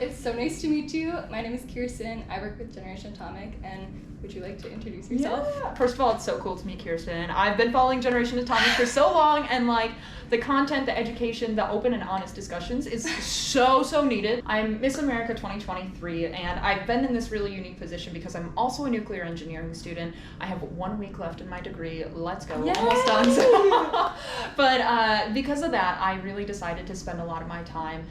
It's so nice to meet you. My name is Kirsten. I work with Generation Atomic, and would you like to introduce yourself? Yeah. First of all, it's so cool to meet Kirsten. I've been following Generation Atomic for so long, and like the content, the education, the open and honest discussions is so needed. I'm Miss America 2023, and I've been in this really unique position because I'm also a nuclear engineering student. I have 1 week left in my degree. Let's go. Yay! Almost done. But because of that, I really decided to spend a lot of my time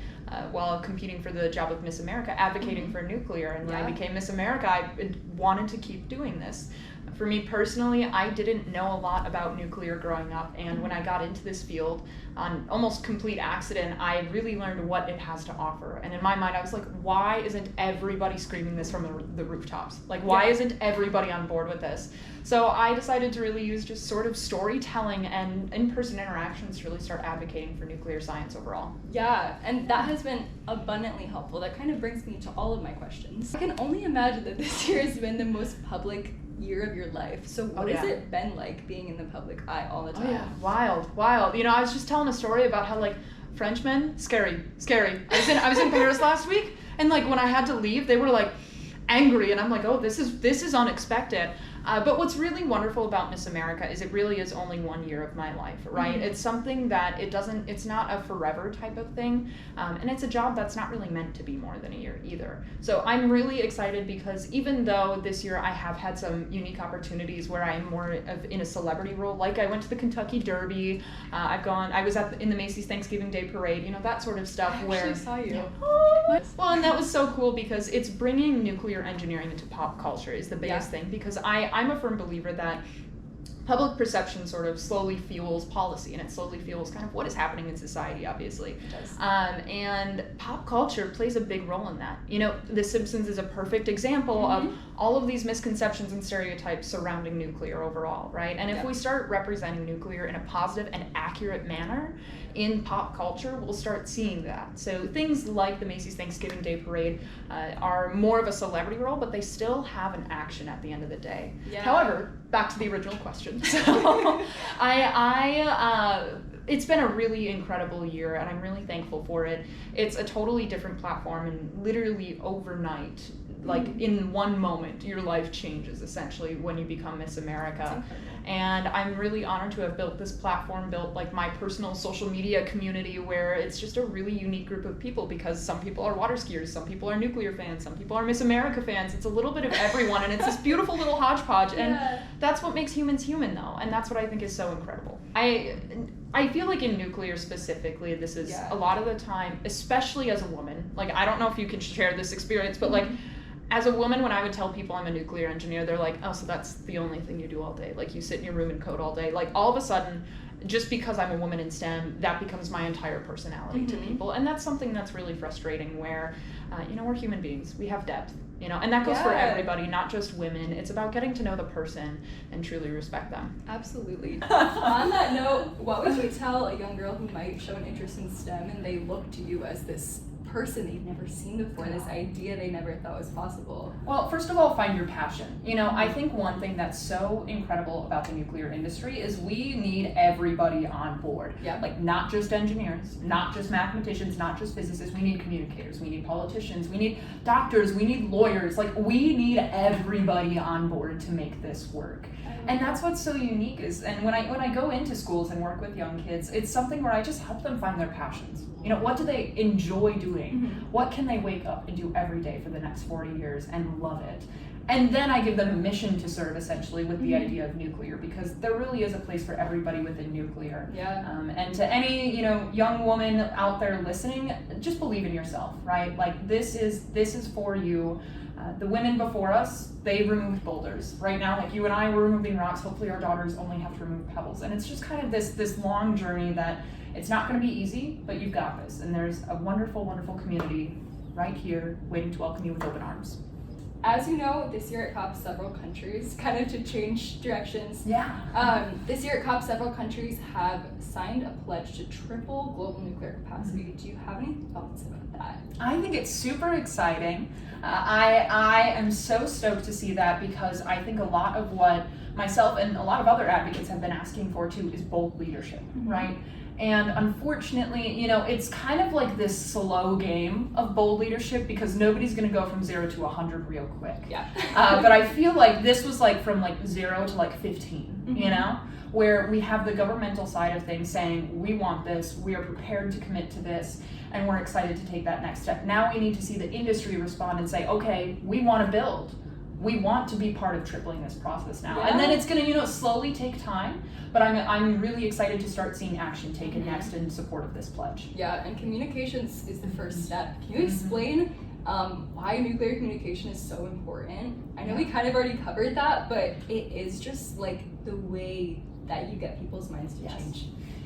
while competing for the job of Miss America, advocating for nuclear. And when I became Miss America, I wanted to keep doing this. For me personally, I didn't know a lot about nuclear growing up, and when I got into this field on almost complete accident, I really learned what it has to offer. And in my mind, I was like, why isn't everybody screaming this from the rooftops? Like, why isn't everybody on board with this? So I decided to really use just sort of storytelling and in-person interactions to really start advocating for nuclear science overall. Yeah, and that has been abundantly helpful. That kind of brings me to all of my questions. I can only imagine that this year has been the most public year of your life. So what has it been like being in the public eye all the time? Oh yeah, wild. You know, I was just telling a story about how like Frenchmen, scary. I was in Paris last week, and like when I had to leave, they were like angry, and I'm like, oh, this is unexpected. But what's really wonderful about Miss America is it really is only 1 year of my life, right? Mm-hmm. It's something that it's not a forever type of thing, and it's a job that's not really meant to be more than a year either. So I'm really excited because even though this year I have had some unique opportunities where I'm more in a celebrity role, like I went to the Kentucky Derby, I was in the Macy's Thanksgiving Day Parade, you know, that sort of stuff. I actually saw you. Yeah. Oh, well, and that was so cool because it's bringing nuclear engineering into pop culture is the biggest thing, because I'm a firm believer that public perception sort of slowly fuels policy, and it slowly fuels kind of what is happening in society, obviously. It does. And pop culture plays a big role in that. You know, The Simpsons is a perfect example of all of these misconceptions and stereotypes surrounding nuclear overall, right? And if we start representing nuclear in a positive and accurate manner in pop culture, we'll start seeing that. So things like the Macy's Thanksgiving Day Parade are more of a celebrity role, but they still have an action at the end of the day. Yeah. However, back to the original question. So it's been a really incredible year, and I'm really thankful for it. It's a totally different platform, and literally overnight, like in one moment, your life changes essentially when you become Miss America. And I'm really honored to have built this platform, built like my personal social media community, where it's just a really unique group of people, because some people are water skiers, some people are nuclear fans, some people are Miss America fans. It's a little bit of everyone, and it's this beautiful little hodgepodge. And that's what makes humans human, though, and that's what I think is so incredible. I feel like in nuclear specifically, this is a lot of the time, especially as a woman, like I don't know if you can share this experience, but like as a woman, when I would tell people I'm a nuclear engineer, they're like, oh, so that's the only thing you do all day? Like you sit in your room and code all day? Like all of a sudden, just because I'm a woman in STEM, that becomes my entire personality to people. And that's something that's really frustrating, where, you know, we're human beings. We have depth, you know, and that goes for everybody, not just women. It's about getting to know the person and truly respect them. Absolutely. On that note, what would you tell a young girl who might show an interest in STEM and they look to you as this person they've never seen before, this idea they never thought was possible? Well, first of all, find your passion. You know, I think one thing that's so incredible about the nuclear industry is we need everybody on board. Yeah. Like not just engineers, not just mathematicians, not just physicists. We need communicators, we need politicians, we need doctors, we need lawyers. Like we need everybody on board to make this work. And that's what's so unique and when I go into schools and work with young kids, it's something where I just help them find their passions. You know, what do they enjoy doing? What can they wake up and do every day for the next 40 years and love it? And then I give them a mission to serve, essentially, with the idea of nuclear, because there really is a place for everybody within nuclear. Yeah. And to any, you know, young woman out there listening, just believe in yourself, right? Like this is for you. The women before us, they removed boulders. Right now, like you and I, we're removing rocks. Hopefully our daughters only have to remove pebbles. And it's just kind of this long journey that it's not going to be easy, but you've got this. And there's a wonderful, wonderful community right here waiting to welcome you with open arms. As you know, this year at COP, several countries, kind of to change directions. This year at COP, several countries have signed a pledge to triple global nuclear capacity. Do you have any thoughts about that? I think it's super exciting. I am so stoked to see that, because I think a lot of what myself and a lot of other advocates have been asking for too is bold leadership, right? And unfortunately, you know, it's kind of like this slow game of bold leadership because nobody's going to go from 0 to 100 real quick. Yeah. But I feel like this was like from like 0 to like 15, you know, where we have the governmental side of things saying, we want this, we are prepared to commit to this, and we're excited to take that next step. Now we need to see the industry respond and say, okay, we want to build. We want to be part of tripling this process now. And then it's going to, you know, slowly take time, but I'm really excited to start seeing action taken next in support of this pledge. Yeah, and communications is the first step. Can you explain why nuclear communication is so important? I know we kind of already covered that, but it is just like the way that you get people's minds to change.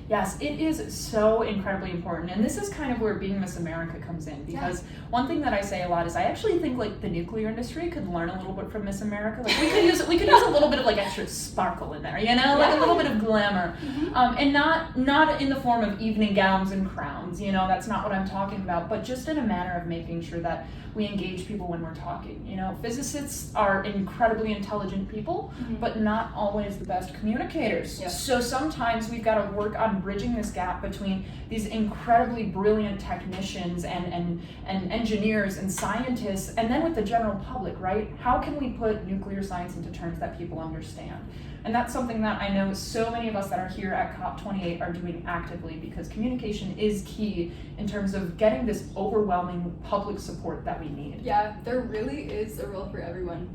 Yes, it is so incredibly important, and this is kind of where being Miss America comes in, because one thing that I say a lot is I actually think like the nuclear industry could learn a little bit from Miss America. Like we could use a little bit of like extra sparkle in there, you know, like a little bit of glamour, and not in the form of evening gowns and crowns, you know, that's not what I'm talking about, but just in a manner of making sure that we engage people when we're talking. You know, physicists are incredibly intelligent people, but not always the best communicators. So sometimes we've got to work on bridging this gap between these incredibly brilliant technicians and engineers and scientists, and then with the general public, right? How can we put nuclear science into terms that people understand? And that's something that I know so many of us that are here at Cop28 are doing actively, because communication is key in terms of getting this overwhelming public support that we need. Yeah, there really is a role for everyone.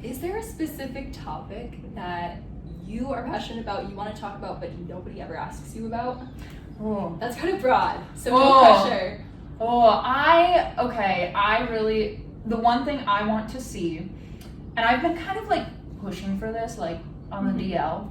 Is there a specific topic that you are passionate about, you want to talk about, but nobody ever asks you about? That's kind of broad, so no pressure. The one thing I want to see, and I've been kind of like pushing for this, like on the DL,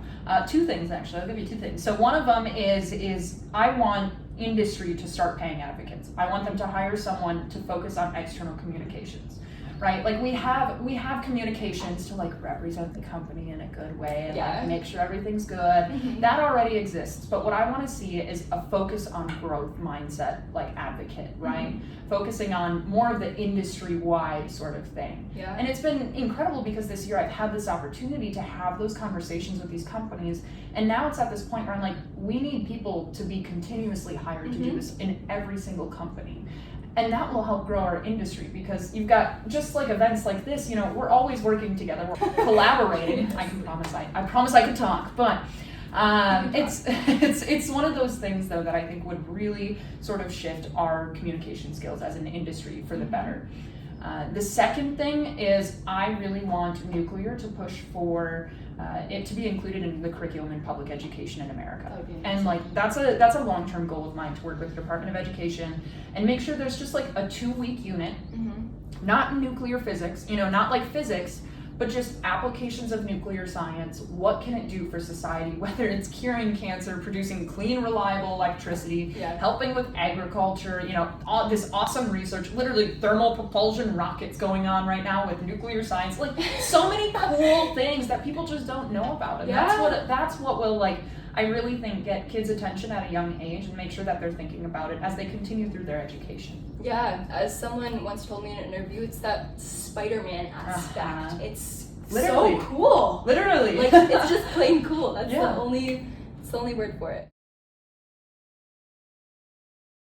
two things actually, I'll give you two things. So one of them is I want industry to start paying advocates. I want them to hire someone to focus on external communications, right? Like we have communications to like represent the company in a good way and like make sure everything's good. That already exists, but what I want to see is a focus on growth mindset, like advocate, right? Focusing on more of the industry-wide sort of thing. And it's been incredible because this year I've had this opportunity to have those conversations with these companies, and now it's at this point where I'm like, we need people to be continuously hired to do this in every single company. And that will help grow our industry, because you've got just like events like this, you know, we're always working together, we're collaborating. I promise I can talk, but it's one of those things though that I think would really sort of shift our communication skills as an industry for the better. The second thing is I really want nuclear to push for it to be included in the curriculum in public education in America. And like that's a long-term goal of mine, to work with the Department of Education and make sure there's just like a 2-week unit, not nuclear physics, you know, not like physics, but just applications of nuclear science. What can it do for society, whether it's curing cancer, producing clean, reliable electricity, helping with agriculture, you know, all this awesome research, literally thermal propulsion rockets going on right now with nuclear science, like so many cool things that people just don't know about. And that's what will, like, I really think get kids' attention at a young age and make sure that they're thinking about it as they continue through their education. Yeah, as someone once told me in an interview, it's that Spider-Man aspect. It's literally so cool. Literally. Like, it's just plain cool. That's the only word for it.